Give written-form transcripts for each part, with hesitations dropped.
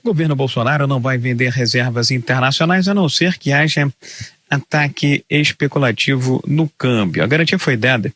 O governo Bolsonaro não vai vender reservas internacionais a não ser que haja ataque especulativo no câmbio. A garantia foi dada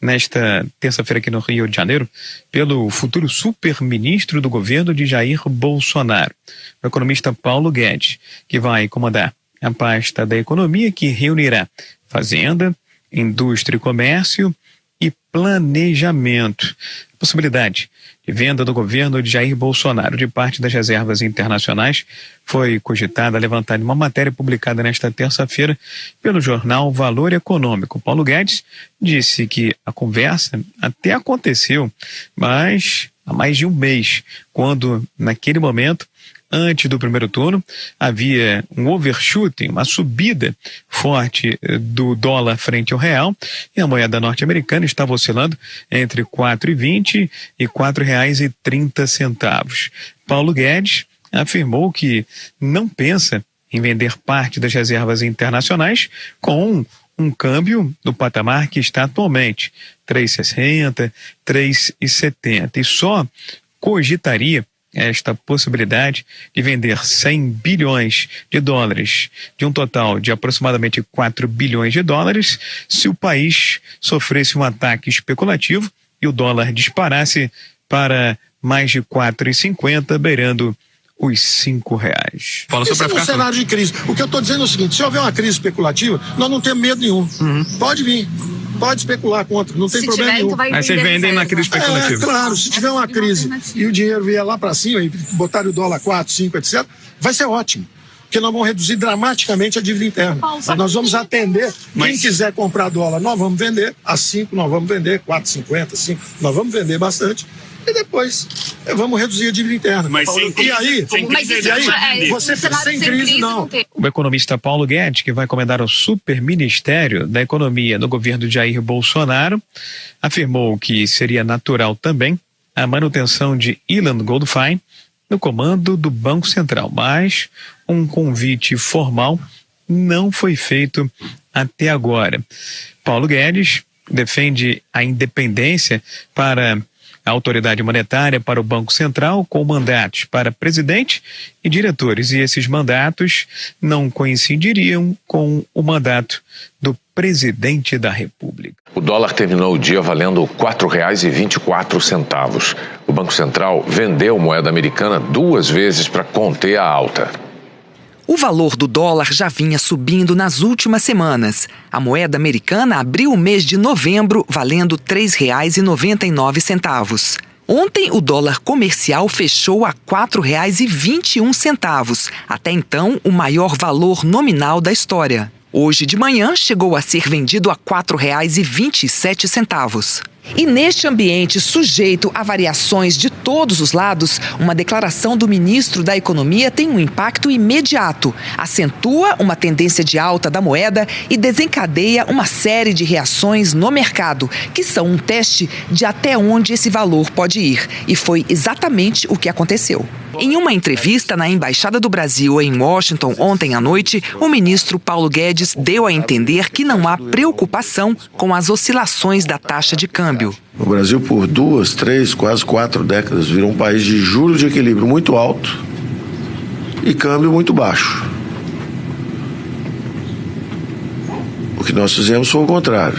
nesta terça-feira aqui no Rio de Janeiro pelo futuro super-ministro do governo de Jair Bolsonaro, o economista Paulo Guedes, que vai comandar a pasta da economia, que reunirá Fazenda, Indústria e Comércio e Planejamento. A possibilidade de venda do governo de Jair Bolsonaro de parte das reservas internacionais foi cogitada, levantada em uma matéria publicada nesta terça-feira pelo jornal Valor Econômico. Paulo Guedes disse que a conversa até aconteceu, mas há mais de um mês, quando, naquele momento, antes do primeiro turno, havia um overshooting, uma subida forte do dólar frente ao real, e a moeda norte-americana estava oscilando entre R$ 4,20 e R$ 4,30. Paulo Guedes afirmou que não pensa em vender parte das reservas internacionais com um câmbio no patamar que está atualmente, 3,60, 3,70, e só cogitaria esta possibilidade de vender 100 bilhões de dólares de um total de aproximadamente 4 bilhões de dólares se o país sofresse um ataque especulativo e o dólar disparasse para mais de 4,50, beirando os R$ 5. Fala sobre um cenário de crise. O que eu estou dizendo é o seguinte: se houver uma crise especulativa, nós não temos medo nenhum. Pode vir. Pode especular contra, não tem problema nenhum. Mas vocês vendem na crise especulativa. Claro, se tiver uma crise e o dinheiro vier lá para cima e botar o dólar 4, 5, etc., vai ser ótimo. Porque nós vamos reduzir dramaticamente a dívida interna. Nós vamos atender quem quiser comprar dólar, nós vamos vender a 5, nós vamos vender 4,50, 5, nós vamos vender bastante. E depois vamos reduzir a dívida interna. Mas sem crise, você sem crise não. O economista Paulo Guedes, que vai comandar o Superministério da Economia no governo de Jair Bolsonaro, afirmou que seria natural também a manutenção de Ilan Goldfein no comando do Banco Central, mas um convite formal não foi feito até agora. Paulo Guedes defende a independência para a autoridade monetária, para o Banco Central, com mandatos para presidente e diretores, e esses mandatos não coincidiriam com o mandato do presidente da República. O dólar terminou o dia valendo R$ 4,24. O Banco Central vendeu moeda americana 2 vezes para conter a alta. O valor do dólar já vinha subindo nas últimas semanas. A moeda americana abriu o mês de novembro valendo R$ 3,99. Ontem, o dólar comercial fechou a R$ 4,21, até então o maior valor nominal da história. Hoje de manhã, chegou a ser vendido a R$ 4,27. E neste ambiente sujeito a variações de todos os lados, uma declaração do ministro da Economia tem um impacto imediato, acentua uma tendência de alta da moeda e desencadeia uma série de reações no mercado, que são um teste de até onde esse valor pode ir. E foi exatamente o que aconteceu. Em uma entrevista na Embaixada do Brasil em Washington ontem à noite, o ministro Paulo Guedes deu a entender que não há preocupação com as oscilações da taxa de câmbio. O Brasil, por 2, 3, quase 4 décadas, virou um país de juros de equilíbrio muito alto e câmbio muito baixo. O que nós fizemos foi o contrário.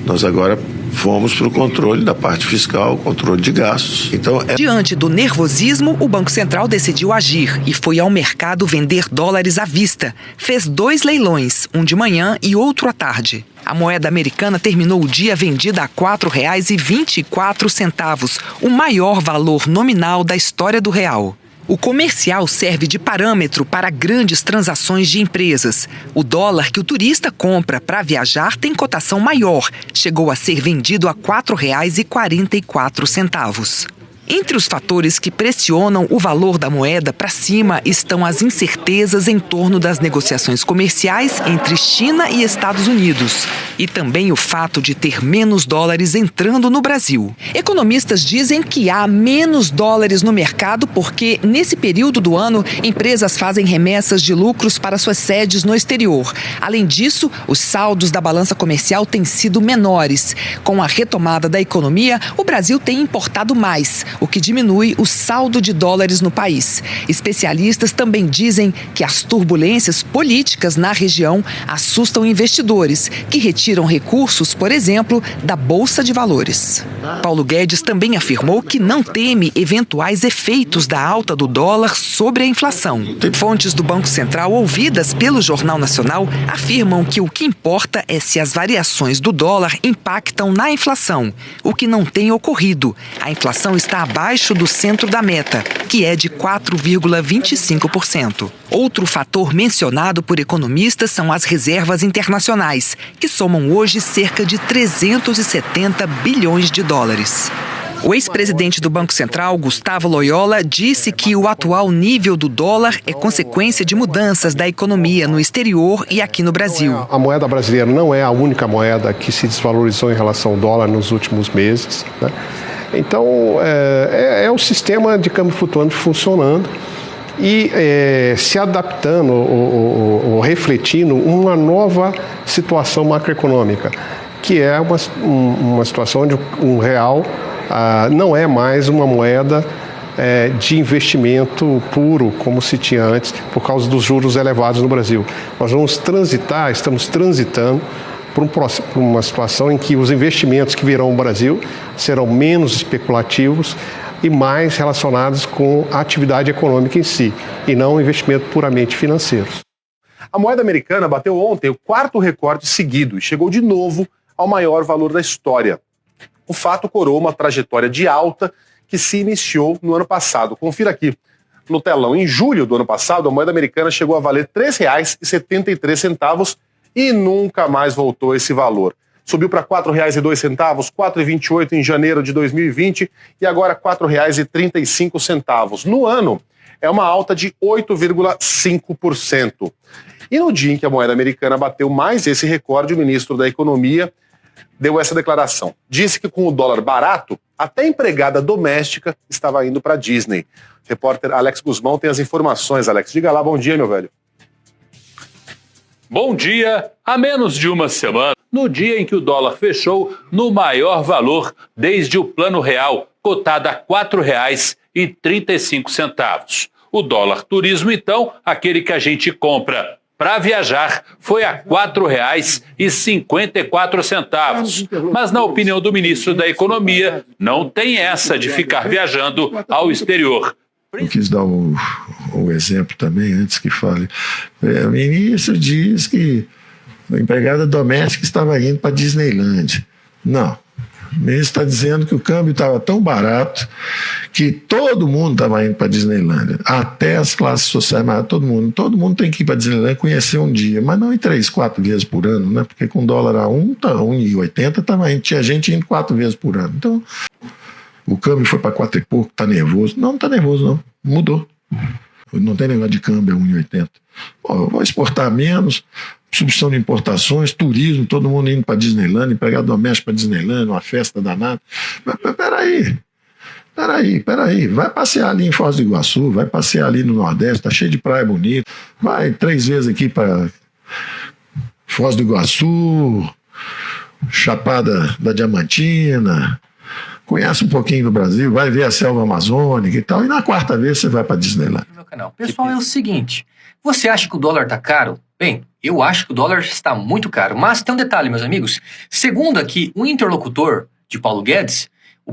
Nós agora fomos para o controle da parte fiscal, controle de gastos. Diante do nervosismo, o Banco Central decidiu agir e foi ao mercado vender dólares à vista. Fez 2 leilões, um de manhã e outro à tarde. A moeda americana terminou o dia vendida a R$ 4,24, o maior valor nominal da história do real. O comercial serve de parâmetro para grandes transações de empresas. O dólar que o turista compra para viajar tem cotação maior. Chegou a ser vendido a R$ 4,44. Entre os fatores que pressionam o valor da moeda para cima estão as incertezas em torno das negociações comerciais entre China e Estados Unidos e também o fato de ter menos dólares entrando no Brasil. Economistas dizem que há menos dólares no mercado porque, nesse período do ano, empresas fazem remessas de lucros para suas sedes no exterior. Além disso, os saldos da balança comercial têm sido menores. Com a retomada da economia, o Brasil tem importado mais. o que diminui o saldo de dólares no país. Especialistas também dizem que as turbulências políticas na região assustam investidores, que retiram recursos, por exemplo, da Bolsa de Valores. Paulo Guedes também afirmou que não teme eventuais efeitos da alta do dólar sobre a inflação. Fontes do Banco Central ouvidas pelo Jornal Nacional afirmam que o que importa é se as variações do dólar impactam na inflação, o que não tem ocorrido. A inflação está abaixo do centro da meta, que é de 4,25%. Outro fator mencionado por economistas são as reservas internacionais, que somam hoje cerca de 370 bilhões de dólares. O ex-presidente do Banco Central, Gustavo Loyola, disse que o atual nível do dólar é consequência de mudanças da economia no exterior e aqui no Brasil. A moeda brasileira não é a única moeda que se desvalorizou em relação ao dólar nos últimos meses, né? Então, é o sistema de câmbio flutuante funcionando e se adaptando ou refletindo uma nova situação macroeconômica, que é uma situação onde um real não é mais uma moeda de investimento puro, como se tinha antes, por causa dos juros elevados no Brasil. Nós estamos transitando por uma situação em que os investimentos que virão ao Brasil serão menos especulativos e mais relacionados com a atividade econômica em si, e não investimento puramente financeiro. A moeda americana bateu ontem o 4º recorde seguido e chegou de novo ao maior valor da história. O fato coroou uma trajetória de alta que se iniciou no ano passado. Confira aqui no telão. Em julho do ano passado, a moeda americana chegou a valer R$ 3,73 e nunca mais voltou esse valor. Subiu para R$ 4,02, R$ 4,28 em janeiro de 2020 e agora R$ 4,35. No ano, é uma alta de 8,5%. E no dia em que a moeda americana bateu mais esse recorde, o ministro da Economia deu essa declaração. Disse que com o dólar barato, até empregada doméstica estava indo para a Disney. O repórter Alex Guzmão tem as informações. Alex, diga lá, bom dia, meu velho. Bom dia. Há menos de uma semana, no dia em que o dólar fechou no maior valor desde o Plano Real, cotado a R$ 4,35. O dólar turismo, então, aquele que a gente compra para viajar, foi a R$ 4,54. Mas, na opinião do ministro da Economia, não tem essa de ficar viajando ao exterior. Eu quis dar um exemplo também, antes que fale. O ministro diz que a empregada doméstica estava indo para a Disneyland. Não. O ministro está dizendo que o câmbio estava tão barato que todo mundo estava indo para a Disneyland. Até as classes sociais, mas todo mundo tem que ir para a Disneyland conhecer um dia, mas não em 3, 4 vezes por ano, né? Porque com dólar a 1,80 tinha gente indo 4 vezes por ano. Então, o câmbio foi para 4 e pouco, está nervoso. Não está nervoso, não. Mudou. Não tem negócio de câmbio a 1,80. Eu vou exportar menos, substituição de importações, turismo, todo mundo indo para Disneyland, empregado doméstico para Disneyland, uma festa danada. Mas peraí. Vai passear ali em Foz do Iguaçu, vai passear ali no Nordeste, tá cheio de praia bonita. Vai 3 vezes aqui para Foz do Iguaçu, Chapada da Diamantina, conhece um pouquinho do Brasil, vai ver a selva amazônica e tal, e na 4ª vez você vai para Disneyland. Meu canal. Pessoal, é o seguinte, você acha que o dólar tá caro? Bem, eu acho que o dólar está muito caro, mas tem um detalhe, meus amigos. Segundo aqui o interlocutor de Paulo Guedes, o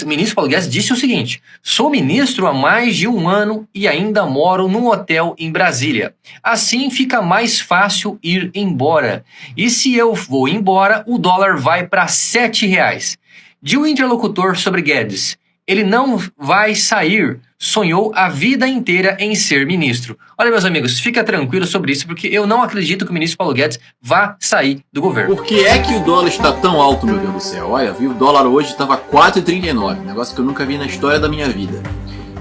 ministro Paulo Guedes disse o seguinte: sou ministro há mais de 1 ano e ainda moro num hotel em Brasília. Assim fica mais fácil ir embora. E se eu vou embora, o dólar vai para R$ 7. De um interlocutor sobre Guedes, ele não vai sair, sonhou a vida inteira em ser ministro. Olha, meus amigos, fica tranquilo sobre isso, porque eu não acredito que o ministro Paulo Guedes vá sair do governo. Por que é que o dólar está tão alto, meu Deus do céu? Olha, viu, o dólar hoje estava R$ 4,39, negócio que eu nunca vi na história da minha vida.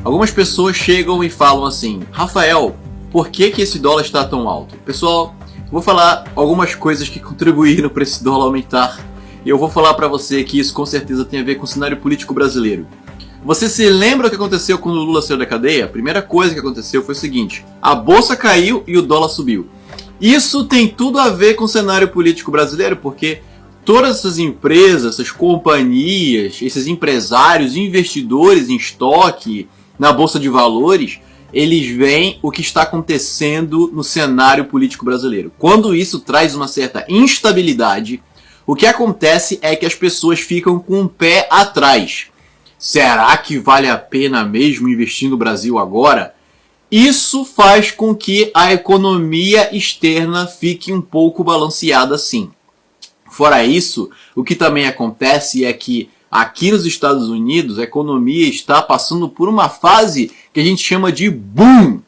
Algumas pessoas chegam e falam assim: Rafael, por que esse dólar está tão alto? Pessoal, vou falar algumas coisas que contribuíram para esse dólar aumentar. E eu vou falar para você que isso com certeza tem a ver com o cenário político brasileiro. Você se lembra o que aconteceu quando o Lula saiu da cadeia? A primeira coisa que aconteceu foi o seguinte: a bolsa caiu e o dólar subiu. Isso tem tudo a ver com o cenário político brasileiro, porque todas essas empresas, essas companhias, esses empresários, investidores em estoque, na Bolsa de Valores, eles veem o que está acontecendo no cenário político brasileiro. Quando isso traz uma certa instabilidade, o que acontece é que as pessoas ficam com o pé atrás. Será que vale a pena mesmo investir no Brasil agora? Isso faz com que a economia externa fique um pouco balanceada sim. Fora isso, o que também acontece é que aqui nos Estados Unidos a economia está passando por uma fase que a gente chama de boom.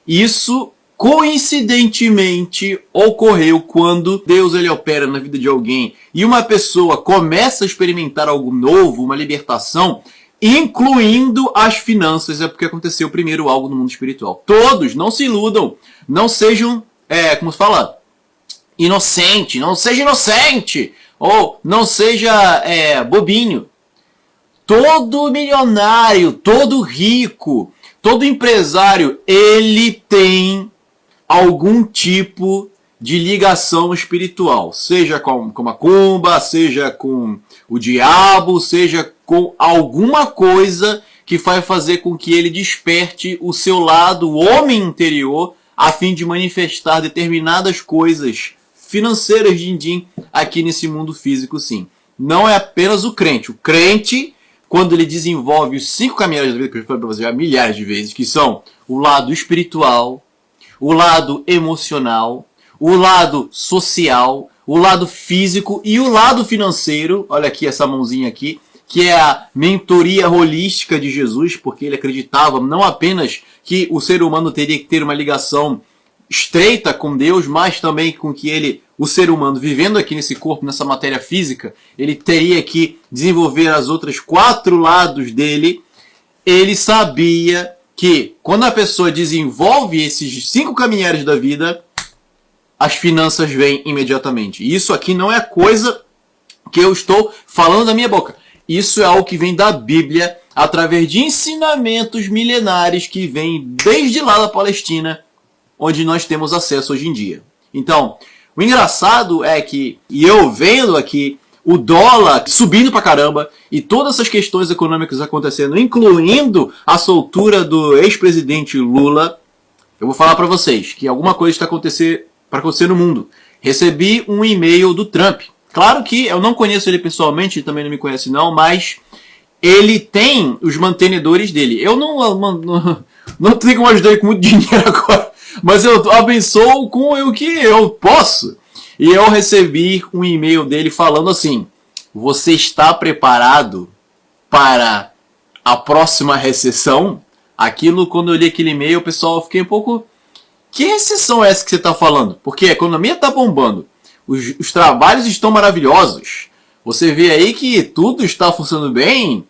Isso coincidentemente ocorreu quando Deus ele opera na vida de alguém e uma pessoa começa a experimentar algo novo, uma libertação, incluindo as finanças. É porque aconteceu primeiro algo no mundo espiritual. Todos, não se iludam, não sejam, como se fala, inocente, não seja inocente, ou não seja bobinho. Todo milionário, todo rico, todo empresário, ele tem algum tipo de ligação espiritual, seja com macumba, seja com o diabo, seja com alguma coisa que vai fazer com que ele desperte o seu lado, o homem interior, a fim de manifestar determinadas coisas financeiras, din-din, aqui nesse mundo físico, sim. Não é apenas o crente. O crente, quando ele desenvolve os 5 caminhos da vida, que eu já falei para você já milhares de vezes, que são o lado espiritual, o lado emocional, o lado social, o lado físico e o lado financeiro. Olha aqui essa mãozinha aqui, que é a mentoria holística de Jesus, porque ele acreditava não apenas que o ser humano teria que ter uma ligação estreita com Deus, mas também com que o ser humano, vivendo aqui nesse corpo, nessa matéria física, ele teria que desenvolver as outras 4 lados dele. Ele sabia que quando a pessoa desenvolve esses 5 caminhares da vida, as finanças vêm imediatamente. Isso aqui não é coisa que eu estou falando da minha boca. Isso é algo que vem da Bíblia, através de ensinamentos milenares que vêm desde lá da Palestina, onde nós temos acesso hoje em dia. Então, o engraçado é que, e eu vendo aqui o dólar subindo pra caramba e todas essas questões econômicas acontecendo, incluindo a soltura do ex-presidente Lula, eu vou falar para vocês que alguma coisa está para acontecer no mundo. Recebi um e-mail do Trump. Claro que eu não conheço ele pessoalmente, ele também não me conhece não, mas ele tem os mantenedores dele. Eu não tenho como ajudar ele com muito dinheiro agora, mas eu abençoo com o que eu posso. E eu recebi um e-mail dele falando assim: você está preparado para a próxima recessão? Aquilo, quando eu li aquele e-mail, pessoal, eu fiquei um pouco... Que recessão é essa que você está falando? Porque a economia está bombando, os trabalhos estão maravilhosos, você vê aí que tudo está funcionando bem.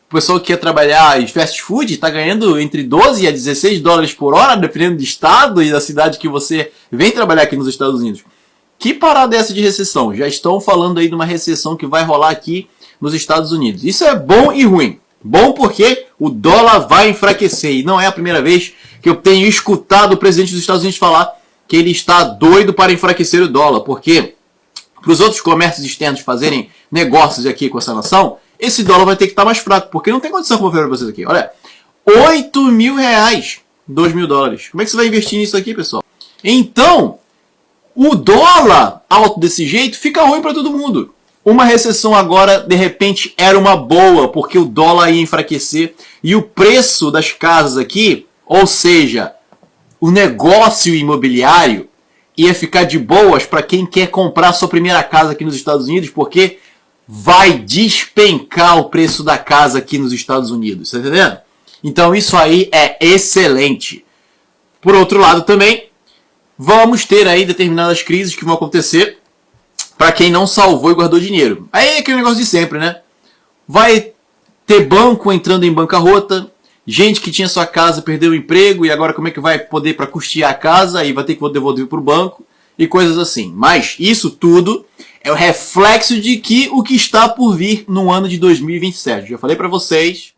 O pessoal que quer trabalhar em fast food está ganhando entre 12 a 16 dólares por hora, dependendo do estado e da cidade que você vem trabalhar aqui nos Estados Unidos. Que parada é essa de recessão? Já estão falando aí de uma recessão que vai rolar aqui nos Estados Unidos. Isso é bom e ruim. Bom porque o dólar vai enfraquecer. E não é a primeira vez que eu tenho escutado o presidente dos Estados Unidos falar que ele está doido para enfraquecer o dólar. Porque para os outros comércios externos fazerem negócios aqui com essa nação, esse dólar vai ter que estar mais fraco. Porque não tem condição, como eu falei para vocês aqui. Olha, 8 mil reais, 2 mil dólares. Como é que você vai investir nisso aqui, pessoal? Então, o dólar alto desse jeito fica ruim para todo mundo. Uma recessão agora, de repente, era uma boa, porque o dólar ia enfraquecer e o preço das casas aqui, ou seja, o negócio imobiliário, ia ficar de boas para quem quer comprar sua primeira casa aqui nos Estados Unidos, porque vai despencar o preço da casa aqui nos Estados Unidos, tá entendendo? Então isso aí é excelente. Por outro lado também, vamos ter aí determinadas crises que vão acontecer para quem não salvou e guardou dinheiro. Aí é aquele negócio de sempre, né? Vai ter banco entrando em bancarrota, gente que tinha sua casa perdeu o emprego e agora como é que vai poder para custear a casa e vai ter que devolver para o banco e coisas assim. Mas isso tudo é o reflexo de que o que está por vir no ano de 2027. Já falei para vocês